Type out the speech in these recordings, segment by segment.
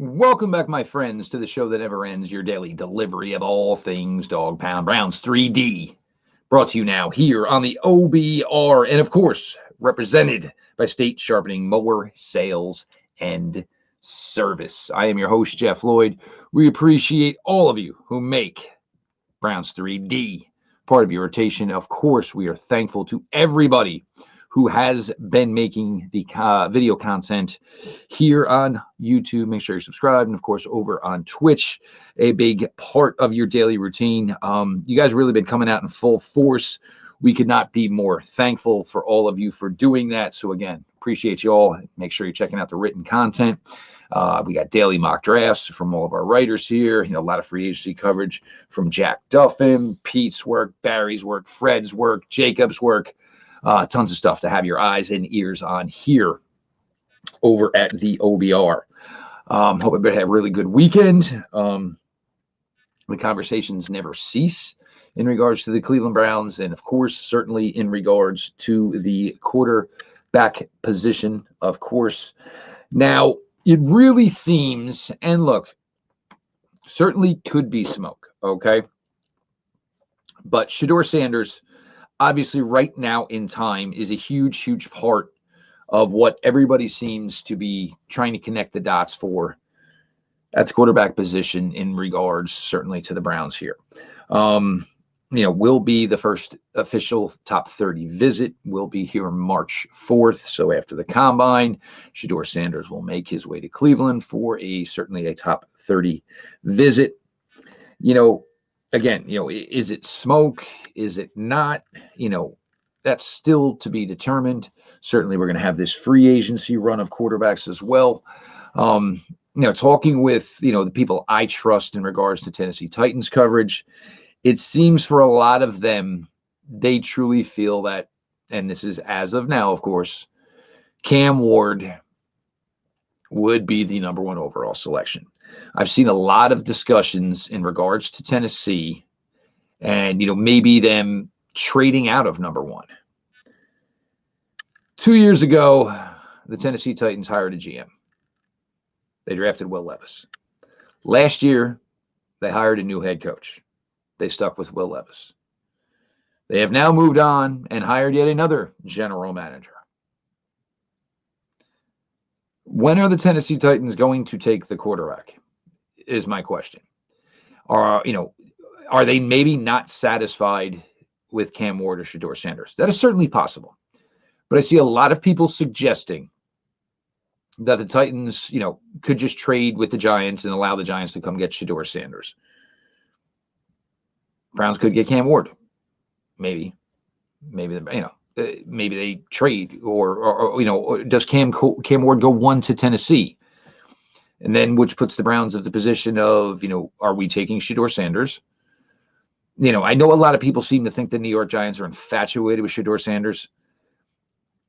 Welcome back, my friends, to the show that never ends, your daily delivery of all things Dog Pound Browns 3D. Brought to you now here on the OBR, and of course, represented by State Sharpening Mower Sales and Service. I am your host, Jeff Lloyd. We appreciate all of you who make Browns 3D part of your rotation. Of course, we are thankful to everybody who has been making the video content here on YouTube. Make sure you're subscribed. And of course, over on Twitch, a big part of your daily routine. You guys really been coming out in full force. We could not be more thankful for all of you for doing that. So again, appreciate you all. Make sure you're checking out the written content. We got daily mock drafts from all of our writers here. A lot of free agency coverage from Jack Duffin, Pete's work, Barry's work, Fred's work, Jacob's work. Tons of stuff to have your eyes and ears on here over at the OBR. Hope everybody had a really good weekend. The conversations never cease in regards to the Cleveland Browns, and of course, certainly in regards to the quarterback position, of course. Now, it really seems, and look, certainly could be smoke, okay? But Shedeur Sanders, obviously right now in time, is a huge part of what everybody seems to be trying to connect the dots for at the quarterback position in regards certainly to the Browns here. Will be the first official top 30 visit, will be here March 4th. So after the combine, Shedeur Sanders will make his way to Cleveland for certainly a top 30 visit. Again, is it smoke? Is it not? That's still to be determined. Certainly, we're going to have this free agency run of quarterbacks as well. Talking with, the people I trust in regards to Tennessee Titans coverage, it seems for a lot of them, they truly feel that, and this is as of now, of course, Cam Ward would be the number one overall selection. I've seen a lot of discussions in regards to Tennessee and, maybe them trading out of number one. 2 years ago, the Tennessee Titans hired a GM. They drafted Will Levis. Last year, they hired a new head coach. They stuck with Will Levis. They have now moved on and hired yet another general manager. When are the Tennessee Titans going to take the quarterback? Is my question. Are they maybe not satisfied with Cam Ward or Shedeur Sanders? That is certainly possible. But I see a lot of people suggesting that the Titans, could just trade with the Giants and allow the Giants to come get Shedeur Sanders. Browns could get Cam Ward. Maybe they trade or does Cam Ward go one to Tennessee? And then which puts the Browns in the position of, are we taking Shedeur Sanders? I know a lot of people seem to think the New York Giants are infatuated with Shedeur Sanders.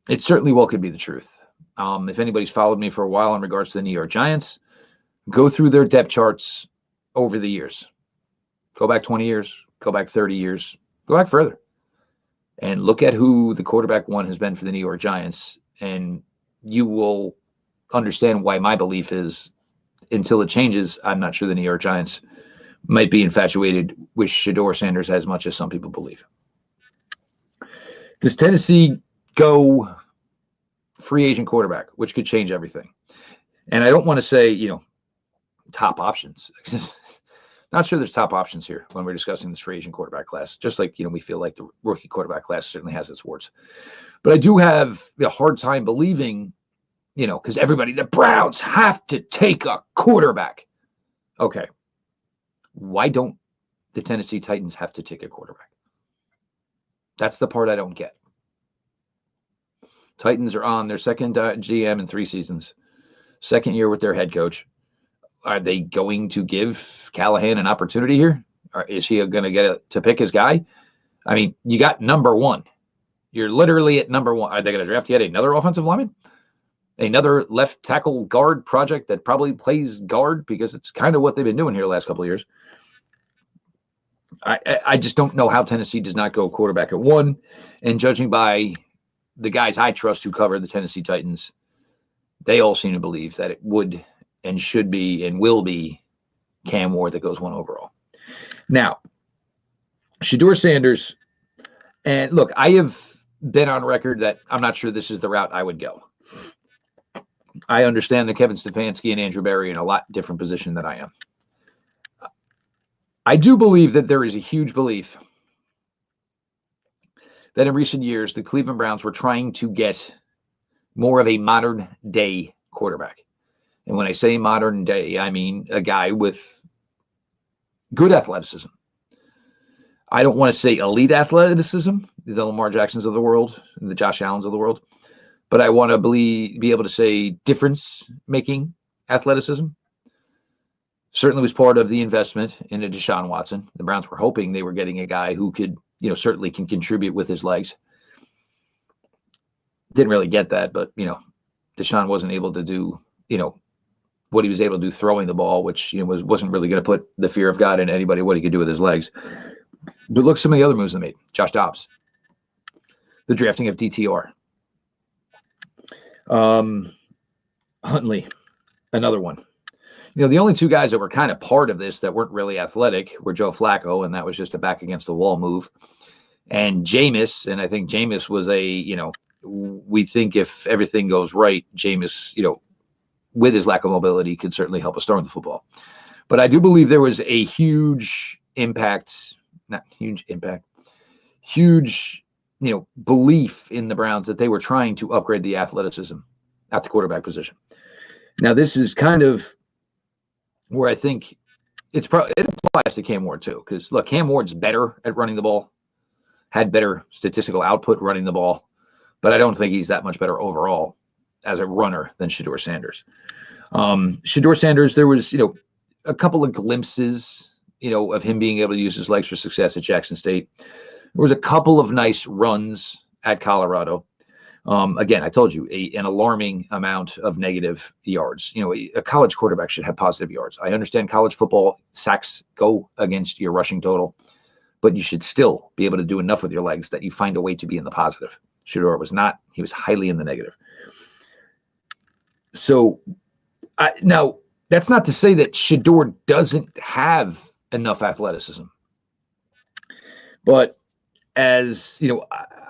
It certainly well could be the truth. If anybody's followed me for a while in regards to the New York Giants, go through their depth charts over the years. Go back 20 years, go back 30 years, go back further. And look at who the quarterback one has been for the New York Giants, and you will understand why my belief is, until it changes, I'm not sure the New York Giants might be infatuated with Shedeur Sanders as much as some people believe. Does Tennessee go free agent quarterback, which could change everything? And I don't want to say, top options. Not sure there's top options here when we're discussing this free agent quarterback class, just like, we feel like the rookie quarterback class certainly has its warts. But I do have a hard time believing, because the Browns have to take a quarterback. Okay. Why don't the Tennessee Titans have to take a quarterback? That's the part I don't get. Titans are on their second GM in 3 seasons, second year with their head coach. Are they going to give Callahan an opportunity here? Or is he going to get to pick his guy? I mean, you got number one. You're literally at number one. Are they going to draft yet another offensive lineman? Another left tackle guard project that probably plays guard, because it's kind of what they've been doing here the last couple of years. I just don't know how Tennessee does not go quarterback at 1. And judging by the guys I trust who cover the Tennessee Titans, they all seem to believe that it would and should be and will be Cam Ward that goes 1 overall. Now, Shedeur Sanders, and look, I have been on record that I'm not sure this is the route I would go. I understand that Kevin Stefanski and Andrew Berry are in a lot different position than I am. I do believe that there is a huge belief that in recent years, the Cleveland Browns were trying to get more of a modern day quarterback. And when I say modern day, I mean a guy with good athleticism. I don't want to say elite athleticism, the Lamar Jacksons of the world, the Josh Allens of the world, but I want to be able to say difference-making athleticism. Certainly was part of the investment in a Deshaun Watson. The Browns were hoping they were getting a guy who could, certainly can contribute with his legs. Didn't really get that, but, Deshaun wasn't able to do, what he was able to do throwing the ball, which, wasn't really going to put the fear of God in anybody, what he could do with his legs. But look, some of the other moves they made. Josh Dobbs, the drafting of DTR. Huntley, another one. The only 2 guys that were kind of part of this that weren't really athletic were Joe Flacco, and that was just a back against the wall move. And Jameis, and I think Jameis was we think if everything goes right, Jameis, with his lack of mobility, could certainly help us throwing the football. But I do believe there was a huge impact, huge, belief in the Browns that they were trying to upgrade the athleticism at the quarterback position. Now, this is kind of where I think it applies to Cam Ward too, because look, Cam Ward's better at running the ball, had better statistical output running the ball, but I don't think he's that much better overall as a runner than Shedeur Sanders. Shedeur Sanders, there was, a couple of glimpses, of him being able to use his legs for success at Jackson State. There was a couple of nice runs at Colorado. Again, I told you, an alarming amount of negative yards. A college quarterback should have positive yards. I understand college football sacks go against your rushing total, but you should still be able to do enough with your legs that you find a way to be in the positive. Shedeur was not. He was highly in the negative. So now, that's not to say that Shedeur doesn't have enough athleticism. But as,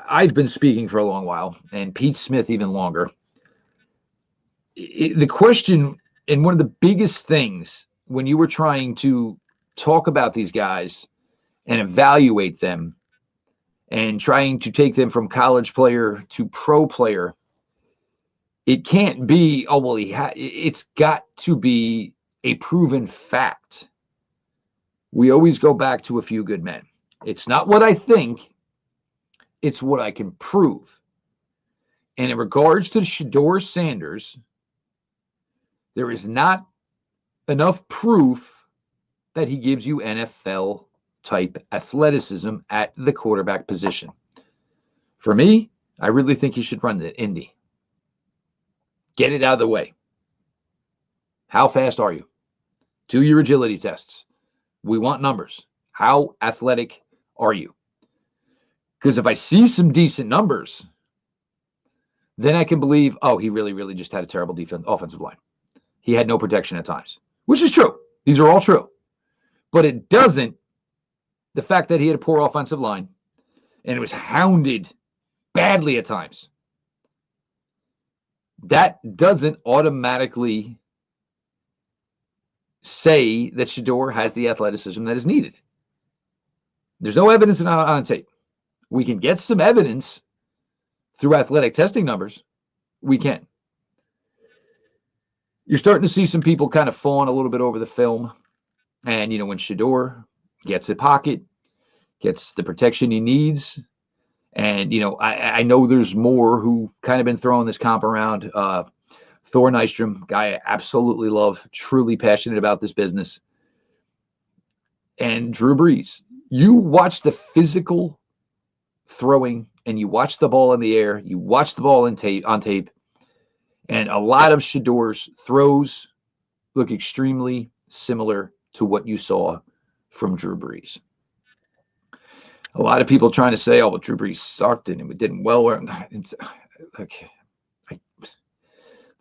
I've been speaking for a long while, and Pete Smith even longer. The question, and one of the biggest things when you were trying to talk about these guys and evaluate them and trying to take them from college player to pro player, it can't be, it's got to be a proven fact. We always go back to a few good men. It's not what I think, it's what I can prove. And in regards to Shedeur Sanders, there is not enough proof that he gives you NFL-type athleticism at the quarterback position. For me, I really think he should run the Indy. Get it out of the way. How fast are you? Do your agility tests. We want numbers. How athletic are you? Because if I see some decent numbers, then I can believe, he really, really just had a terrible offensive line. He had no protection at times, which is true. These are all true. But it doesn't, the fact that he had a poor offensive line and it was hounded badly at times, that doesn't automatically say that Shedeur has the athleticism that is needed. There's no evidence on tape. We can get some evidence through athletic testing numbers. We can. You're starting to see some people kind of fawn a little bit over the film. And, when Shedeur gets a pocket, gets the protection he needs, and, I know there's more who kind of been throwing this comp around. Thor Nystrom, guy I absolutely love, truly passionate about this business. And Drew Brees. You watch the physical throwing, and you watch the ball in the air, you watch the ball on tape, and a lot of Shedeur's throws look extremely similar to what you saw from Drew Brees. A lot of people trying to say, Drew Brees sucked and it didn't well.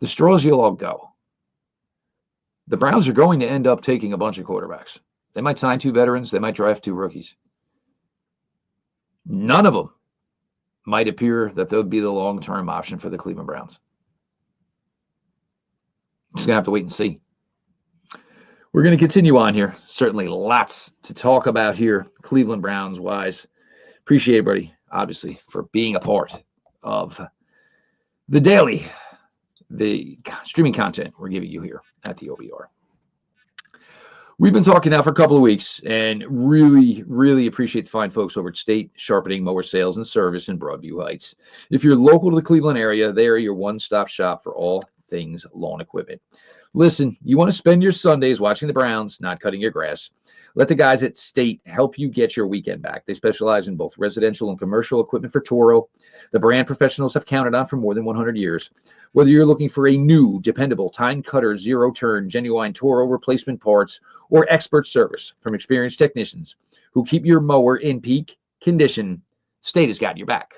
The straws you'll all go. the Browns are going to end up taking a bunch of quarterbacks. They might sign 2 veterans. They might draft 2 rookies. None of them might appear that they'll be the long-term option for the Cleveland Browns. Just going to have to wait and see. We're going to continue on here. Certainly lots to talk about here, Cleveland Browns wise. Appreciate everybody, obviously, for being a part of the daily, the streaming content we're giving you here at the OBR. We've been talking now for a couple of weeks and really, really appreciate the fine folks over at State Sharpening Mower Sales and Service in Broadview Heights. If you're local to the Cleveland area, they are your one-stop shop for all things lawn equipment. Listen, you want to spend your Sundays watching the Browns, not cutting your grass. Let the guys at State help you get your weekend back. They specialize in both residential and commercial equipment for Toro. The brand professionals have counted on for more than 100 years. Whether you're looking for a new, dependable, time cutter, zero-turn, genuine Toro replacement parts, or expert service from experienced technicians who keep your mower in peak condition, State has got your back.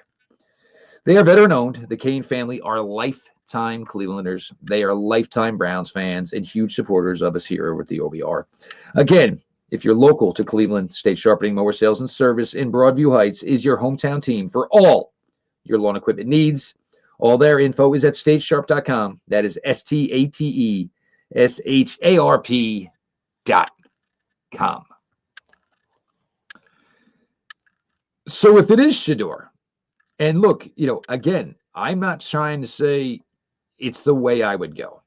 They are veteran-owned. The Kane family are lifetime Clevelanders. They are lifetime Browns fans and huge supporters of us here over at the OBR. Again, if you're local to Cleveland, State Sharpening Mower Sales and Service in Broadview Heights is your hometown team for all your lawn equipment needs. All their info is at statesharp.com. That is STATESHARP.com. So if it is Shedeur, and look, again, I'm not trying to say it's the way I would go,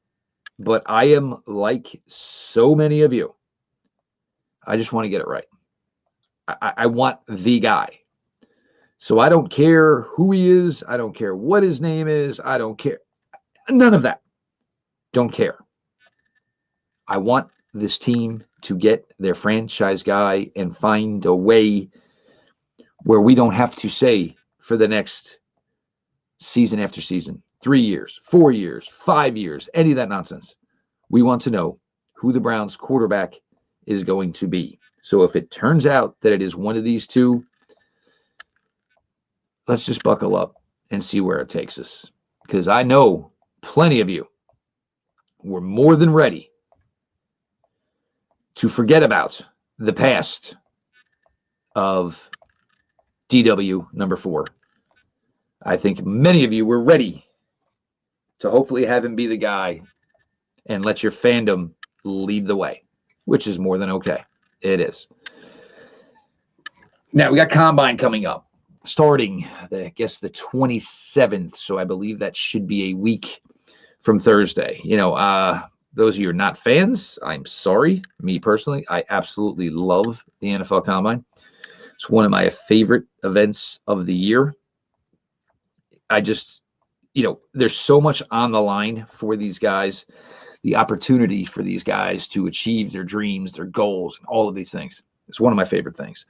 but I am like so many of you. I just want to get it right. I want the guy. So I don't care who he is. I don't care what his name is. I don't care. None of that. Don't care. I want this team to get their franchise guy and find a way where we don't have to say for the next season after season, 3 years, 4 years, 5 years, any of that nonsense. We want to know who the Browns quarterback is going to be. So if it turns out that it is one of these two, let's just buckle up and see where it takes us. Because I know plenty of you were more than ready to forget about the past of DW number 4. I think many of you were ready to hopefully have him be the guy and let your fandom lead the way, which is more than okay. It is. Now, we got Combine coming up, starting, I guess, the 27th. So I believe that should be a week from Thursday. Those of you who are not fans, I'm sorry. Me personally, I absolutely love the NFL Combine. It's one of my favorite events of the year. I just, there's so much on the line for these guys, the opportunity for these guys to achieve their dreams, their goals, and all of these things. It's one of my favorite things.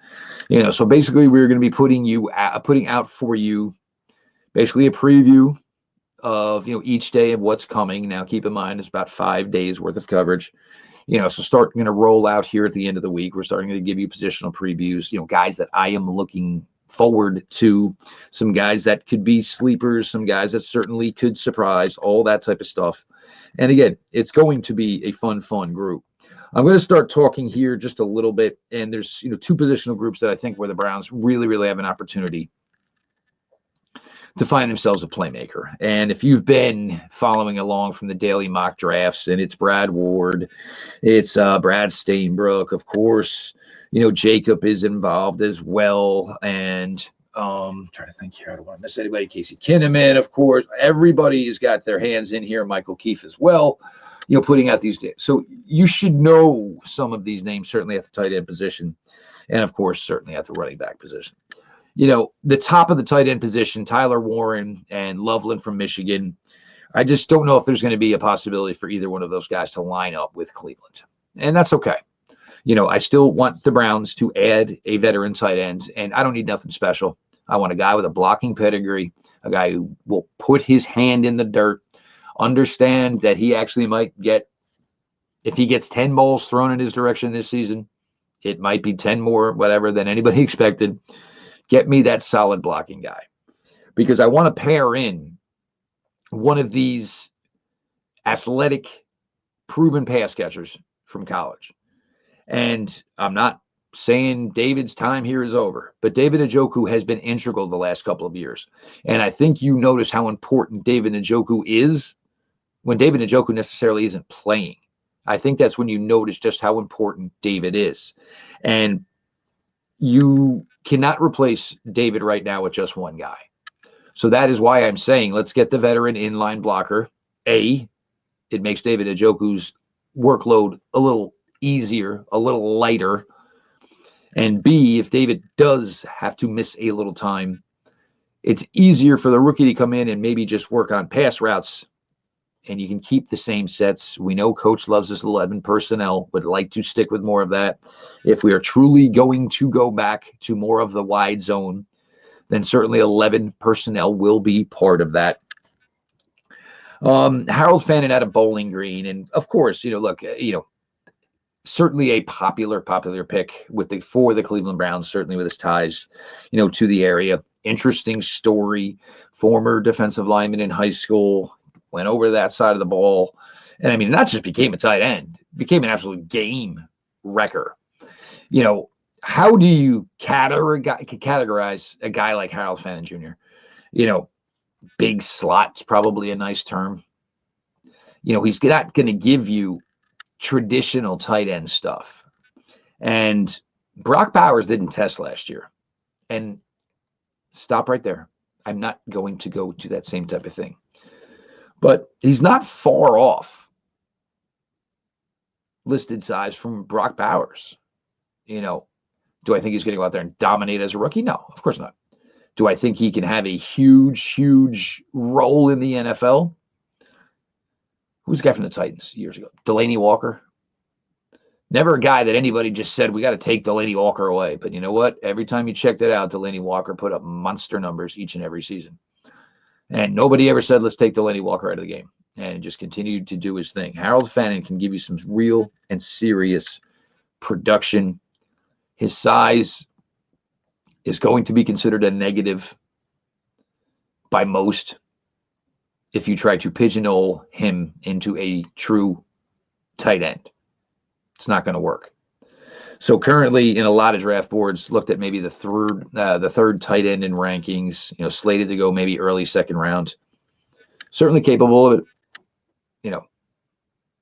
So basically we're going to be putting out for you basically a preview of, each day of what's coming. Now, keep in mind, it's about 5 days worth of coverage. So going to roll out here at the end of the week. We're starting to give you positional previews, guys that I am looking forward to, some guys that could be sleepers, some guys that certainly could surprise, all that type of stuff. And again, it's going to be a fun group. I'm going to start talking here just a little bit. And there's, 2 positional groups that I think where the Browns really, really have an opportunity to find themselves a playmaker. And if you've been following along from the daily mock drafts, and it's Brad Ward, it's Brad Stainbrook, of course, Jacob is involved as well. And trying to think here, I don't want to miss anybody. Casey Kinnaman, of course, everybody has got their hands in here. Michael Keefe as well, putting out these days. So you should know some of these names, certainly at the tight end position. And of course, certainly at the running back position. The top of the tight end position, Tyler Warren and Loveland from Michigan. I just don't know if there's going to be a possibility for either one of those guys to line up with Cleveland. And that's okay. I still want the Browns to add a veteran tight end, and I don't need nothing special. I want a guy with a blocking pedigree, a guy who will put his hand in the dirt, understand that he actually might get, if he gets 10 balls thrown in his direction this season, it might be 10 more, whatever, than anybody expected. Get me that solid blocking guy, because I want to pair in one of these athletic proven pass catchers from college. And I'm not saying David's time here is over, but David Njoku has been integral the last couple of years. And I think you notice how important David Njoku is when David Njoku necessarily isn't playing. I think that's when you notice just how important David is. And you cannot replace David right now with just one guy. So that is why I'm saying let's get the veteran inline blocker. A, it makes David Njoku's workload a little easier, a little lighter. And B, if David does have to miss a little time, it's easier for the rookie to come in and maybe just work on pass routes, and you can keep the same sets. We know Coach loves his 11 personnel, would like to stick with more of that. If we are truly going to go back to more of the wide zone, then certainly 11 personnel will be part of that. Harold Fannin out of Bowling Green, and of course, look, certainly a popular pick for the Cleveland Browns, certainly with his ties, to the area. Interesting story. Former defensive lineman in high school, went over to that side of the ball, and I mean, not just became a tight end, became an absolute game wrecker. How do you categorize a guy like Harold Fannin Jr.? Big slot's probably a nice term. He's not going to give you traditional tight end stuff. And Brock Bowers didn't test last year. And stop right there. I'm not going to go to that same type of thing. But he's not far off listed size from Brock Bowers. Do I think he's going to go out there and dominate as a rookie? No, of course not. Do I think he can have a huge role in the NFL? Who's the guy from the Titans years ago? Delanie Walker. Never a guy that anybody just said, we got to take Delanie Walker away. But you know what? Every time you checked it out, Delanie Walker put up monster numbers each and every season. And nobody ever said, let's take Delanie Walker out of the game. And just continued to do his thing. Harold Fannin can give you some real and serious production. His size is going to be considered a negative by most if you try to pigeonhole him into a true tight end. It's not going to work. So currently in a lot of draft boards, looked at maybe the third tight end in rankings, slated to go maybe early second round. Certainly capable of it.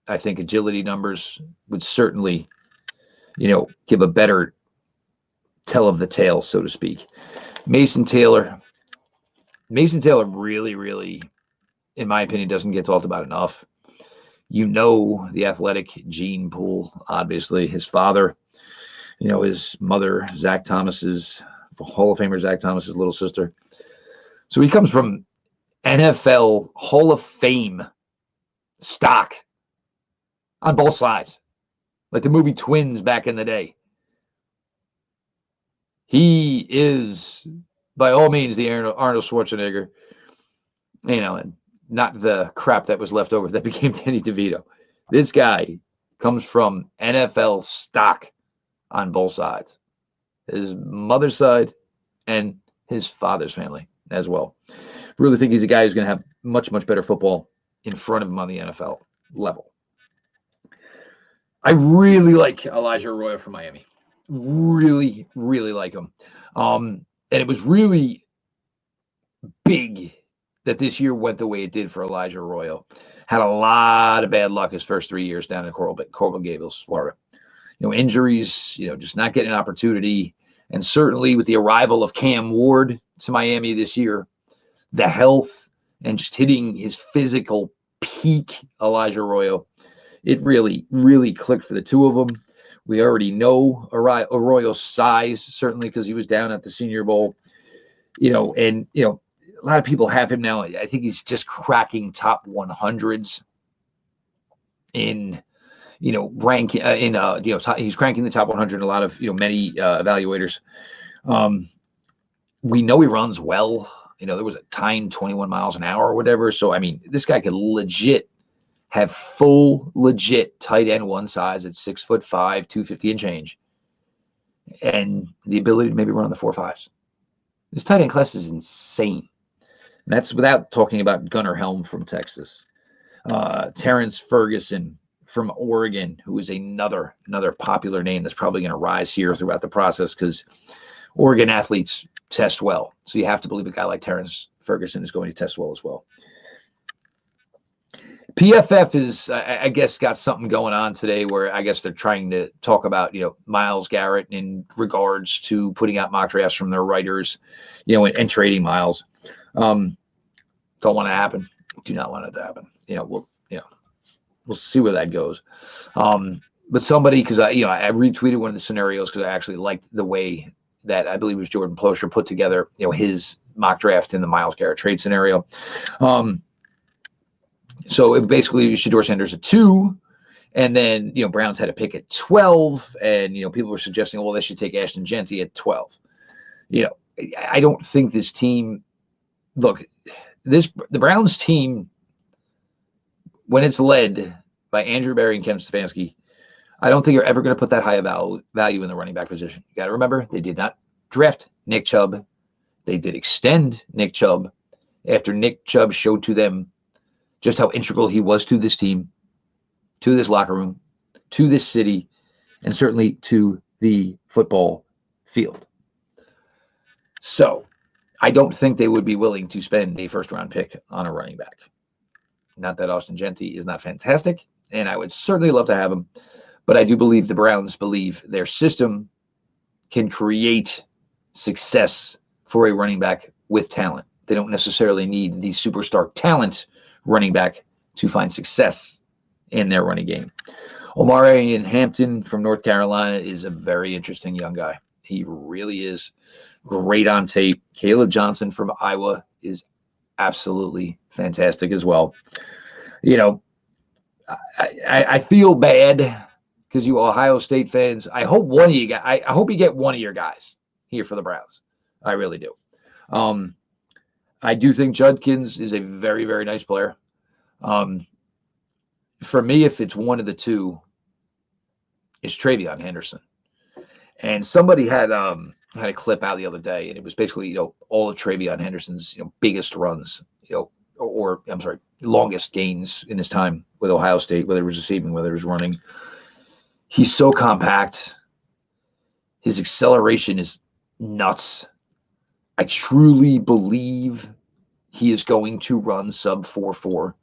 I think agility numbers would certainly, give a better tell of the tale, so to speak. Mason Taylor really, really, in my opinion, doesn't get talked about enough. The athletic gene pool, obviously. His father, his mother, Zach Thomas's, Hall of Famer Zach Thomas's little sister. So he comes from NFL Hall of Fame stock on both sides, like the movie Twins back in the day. He is, by all means, the Arnold Schwarzenegger, and not the crap that was left over that became Danny DeVito. This guy comes from NFL stock on both sides, his mother's side and his father's family as well. Really think he's a guy who's going to have much better football in front of him on the NFL level. I really like Elijah Arroyo from Miami. Really, really like him. And it was really big that this year went the way it did for Elijah Arroyo. Had a lot of bad luck his first 3 years down in Coral Gables, Florida. Injuries, just not getting an opportunity. And certainly with the arrival of Cam Ward to Miami this year, the health and just hitting his physical peak, Elijah Arroyo, it really, really clicked for the two of them. We already know Arroyo's size, certainly because he was down at the Senior Bowl, and, a lot of people have him now. I think he's just cracking top 100s in, ranking he's cranking the top 100 in a lot of, many evaluators. We know he runs well. There was a time 21 miles an hour or whatever. So, I mean, this guy could legit have full legit tight end one size at 6'5", 250 and change, and the ability to maybe run on the 4.5s. This tight end class is insane. And that's without talking about Gunnar Helm from Texas, Terrence Ferguson from Oregon, who is another popular name that's probably going to rise here throughout the process because Oregon athletes test well. So you have to believe a guy like Terrence Ferguson is going to test well as well. PFF is, I guess, got something going on today where I guess they're trying to talk about, Myles Garrett in regards to putting out mock drafts from their writers, and trading Myles. Don't want to happen. Do not want it to happen. We'll see where that goes. But somebody, because I retweeted one of the scenarios because I actually liked the way that I believe it was Jordan Plosher put together, his mock draft in the Myles Garrett trade scenario. So it basically was Shedeur Sanders at 2, and then Browns had a pick at 12, and people were suggesting, well, they should take Ashton Jeanty at 12. I don't think this team. Look, the Browns team, when it's led by Andrew Berry and Kevin Stefanski, I don't think you're ever going to put that high a value in the running back position. You got to remember, they did not draft Nick Chubb. They did extend Nick Chubb after Nick Chubb showed to them just how integral he was to this team, to this locker room, to this city, and certainly to the football field. So I don't think they would be willing to spend a first-round pick on a running back. Not that Ashton Jeanty is not fantastic, and I would certainly love to have him, but I do believe the Browns believe their system can create success for a running back with talent. They don't necessarily need the superstar talent running back to find success in their running game. Omari Hampton from North Carolina is a very interesting young guy. He really is great on tape. Caleb Johnson from Iowa is absolutely fantastic as well. I feel bad because you Ohio State fans, I hope one of you guys, I hope you get one of your guys here for the Browns. I really do. I do think Judkins is a very, very nice player. For me, if it's one of the two, it's TreVeyon Henderson. And somebody had a clip out the other day, and it was basically, all of TreVeyon Henderson's, biggest runs, longest gains in his time with Ohio State, whether it was receiving, whether it was running. He's so compact. His acceleration is nuts. I truly believe he is going to run sub 4.4.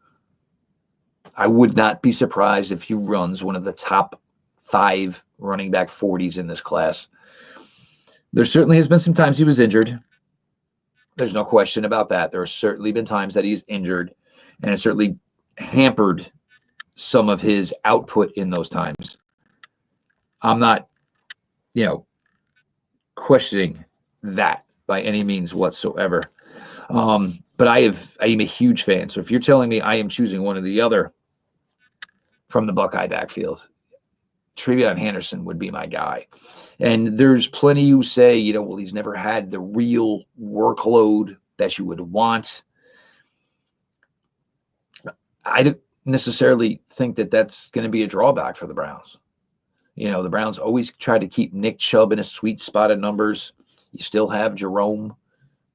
I would not be surprised if he runs one of the top 5 running back 40s in this class. There certainly has been some times he was injured. There's no question about that. There have certainly been times that he's injured, and it certainly hampered some of his output in those times. I'm not, questioning that by any means whatsoever. But I am a huge fan. So if you're telling me I am choosing one or the other from the Buckeye backfield, TreVeyon Henderson would be my guy. And there's plenty who say, well, he's never had the real workload that you would want. I don't necessarily think that that's going to be a drawback for the Browns. The Browns always try to keep Nick Chubb in a sweet spot of numbers. You still have Jerome.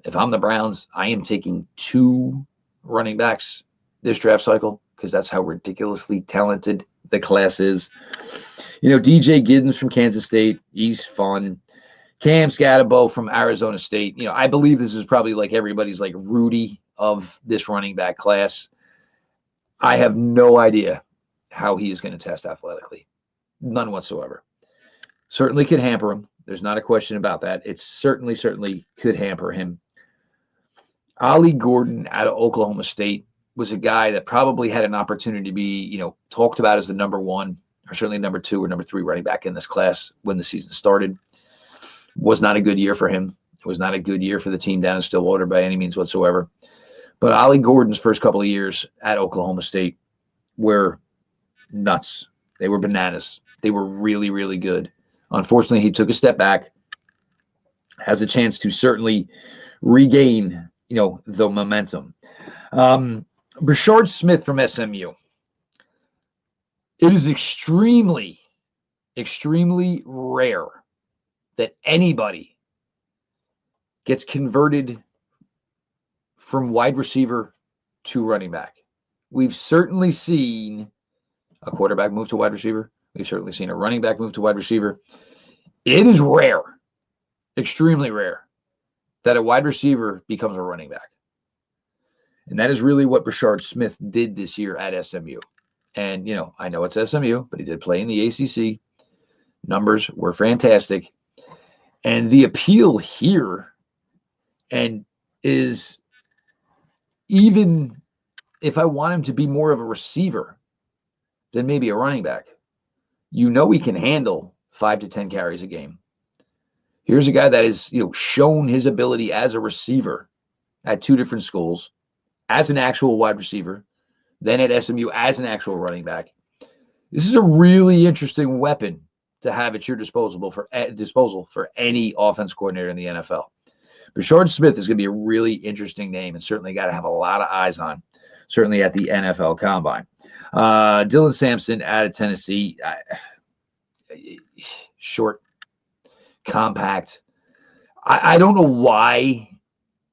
If I'm the Browns, I am taking 2 running backs this draft cycle because that's how ridiculously talented the class is. DJ Giddens from Kansas State, he's fun. Cam Scatterbo from Arizona State. I believe this is probably like everybody's like Rudy of this running back class. I have no idea how he is going to test athletically. None whatsoever. Certainly could hamper him. There's not a question about that. It certainly could hamper him. Ollie Gordon out of Oklahoma State was a guy that probably had an opportunity to be, talked about as the number 1 or certainly number 2 or number 3 running back in this class when the season started. Was not a good year for him. It was not a good year for the team down in Stillwater by any means whatsoever. But Ollie Gordon's first couple of years at Oklahoma State were nuts. They were bananas. They were really, really good. Unfortunately, he took a step back, has a chance to certainly regain, the momentum. Brashard Smith from SMU. It is extremely, extremely rare that anybody gets converted from wide receiver to running back. We've certainly seen a quarterback move to wide receiver. We've certainly seen a running back move to wide receiver. It is rare, extremely rare, that a wide receiver becomes a running back. And that is really what Brashard Smith did this year at SMU. And, I know it's SMU, but he did play in the ACC. Numbers were fantastic. And the appeal here and is, even if I want him to be more of a receiver than maybe a running back, he can handle 5 to 10 carries a game. Here's a guy that has, shown his ability as a receiver at 2 different schools, as an actual wide receiver, then at SMU as an actual running back. This is a really interesting weapon to have at your disposal for any offense coordinator in the NFL. Brashard Smith is going to be a really interesting name, and certainly got to have a lot of eyes on, certainly at the NFL Combine. Dylan Sampson out of Tennessee, short, compact. I don't know why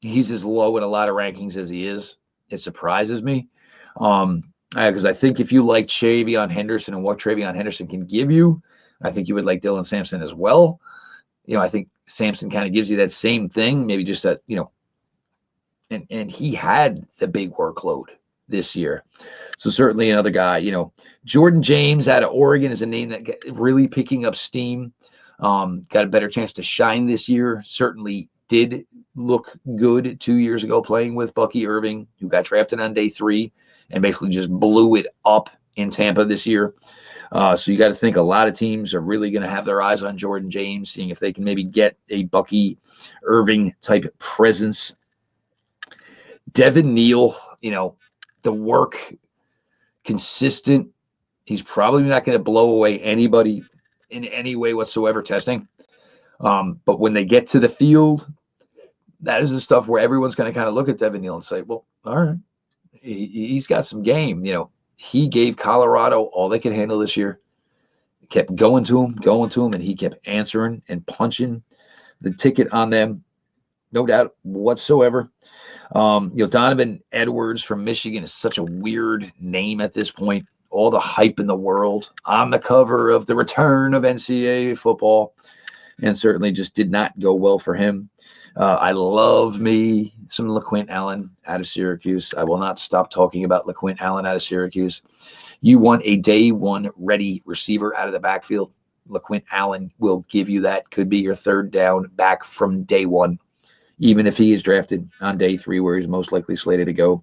he's as low in a lot of rankings as he is. It surprises me. Because I think if you like TreVeyon Henderson and what TreVeyon Henderson can give you, I think you would like Dylan Sampson as well. I think Sampson kind of gives you that same thing, maybe just that, and he had the big workload this year. So certainly another guy, Jordan James out of Oregon is a name that really picking up steam. Got a better chance to shine this year. Certainly did look good 2 years ago playing with Bucky Irving, who got drafted on day 3 and basically just blew it up in Tampa this year. So you got to think a lot of teams are really going to have their eyes on Jordan James, seeing if they can maybe get a Bucky Irving type presence. Devin Neal, the work, consistent. He's probably not going to blow away anybody in any way whatsoever testing. But when they get to the field, that is the stuff where everyone's going to kind of look at Devin Neal and say, well, all right, he's got some game. He gave Colorado all they could handle this year. Kept going to him, and he kept answering and punching the ticket on them. No doubt whatsoever. Donovan Edwards from Michigan is such a weird name at this point. All the hype in the world on the cover of the return of NCAA football, and certainly just did not go well for him. I love me some LaQuint Allen out of Syracuse. I will not stop talking about LaQuint Allen out of Syracuse. You want a day one ready receiver out of the backfield. LaQuint Allen will give you that. Could be your third down back from day one, even if he is drafted on day 3, where he's most likely slated to go.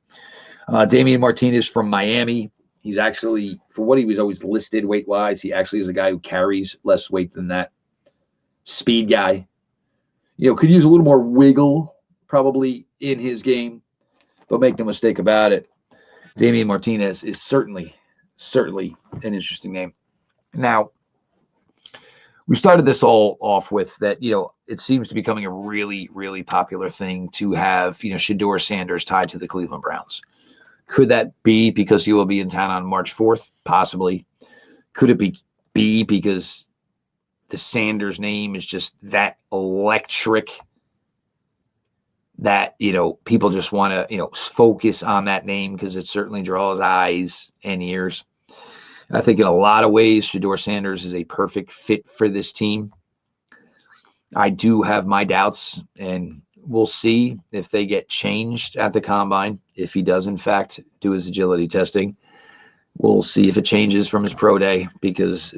Damian Martinez from Miami. He's actually, for what he was always listed weight-wise, he actually is a guy who carries less weight than that. Speed guy. Could use a little more wiggle probably in his game, but make no mistake about it, Damian Martinez is certainly an interesting name. Now, we started this all off with that, it seems to be becoming a really, really popular thing to have, Shedeur Sanders tied to the Cleveland Browns. Could that be because he will be in town on March 4th? Possibly. Could it be because the Sanders name is just that electric that, people just want to, focus on that name because it certainly draws eyes and ears. I think in a lot of ways, Shedeur Sanders is a perfect fit for this team. I do have my doubts, and we'll see if they get changed at the Combine. If he does, in fact, do his agility testing, we'll see if it changes from his pro day, because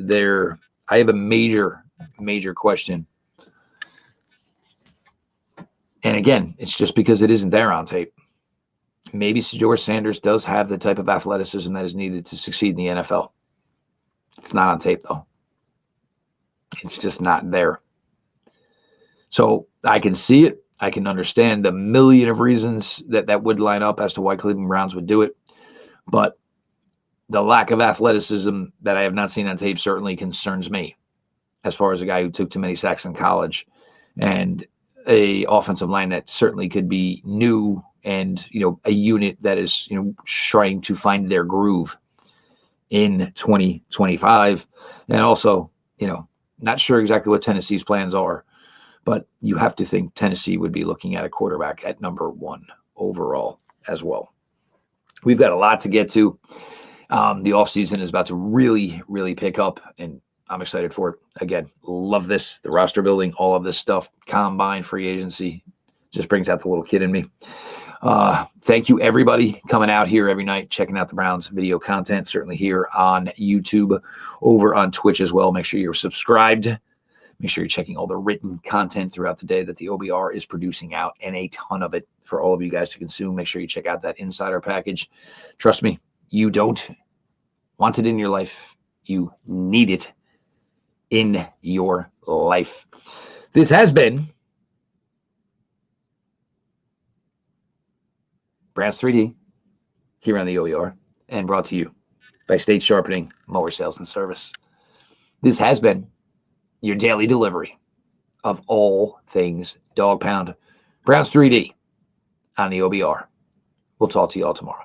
I have a major question. And again, it's just because it isn't there on tape. Maybe Shedeur Sanders does have the type of athleticism that is needed to succeed in the NFL. It's not on tape, though. It's just not there. So I can see it. I can understand the million of reasons that would line up as to why Cleveland Browns would do it. But the lack of athleticism that I have not seen on tape certainly concerns me, as far as a guy who took too many sacks in college, and a offensive line that certainly could be new and, a unit that is, trying to find their groove in 2025. And also, not sure exactly what Tennessee's plans are, but you have to think Tennessee would be looking at a quarterback at number 1 overall as well. We've got a lot to get to. The offseason is about to really, really pick up, and I'm excited for it. Again, love this, the roster building, all of this stuff, combine, free agency, just brings out the little kid in me. Thank you, everybody, coming out here every night, checking out the Browns video content, certainly here on YouTube, over on Twitch as well. Make sure you're subscribed. Make sure you're checking all the written content throughout the day that the OBR is producing out, and a ton of it for all of you guys to consume. Make sure you check out that insider package. Trust me, you don't want it in your life. You need it in your life. This has been Browns 3D here on the OER, and brought to you by State Sharpening Mower Sales and Service. This has been your daily delivery of all things dog pound. Browns 3D on the OBR. We'll talk to you all tomorrow.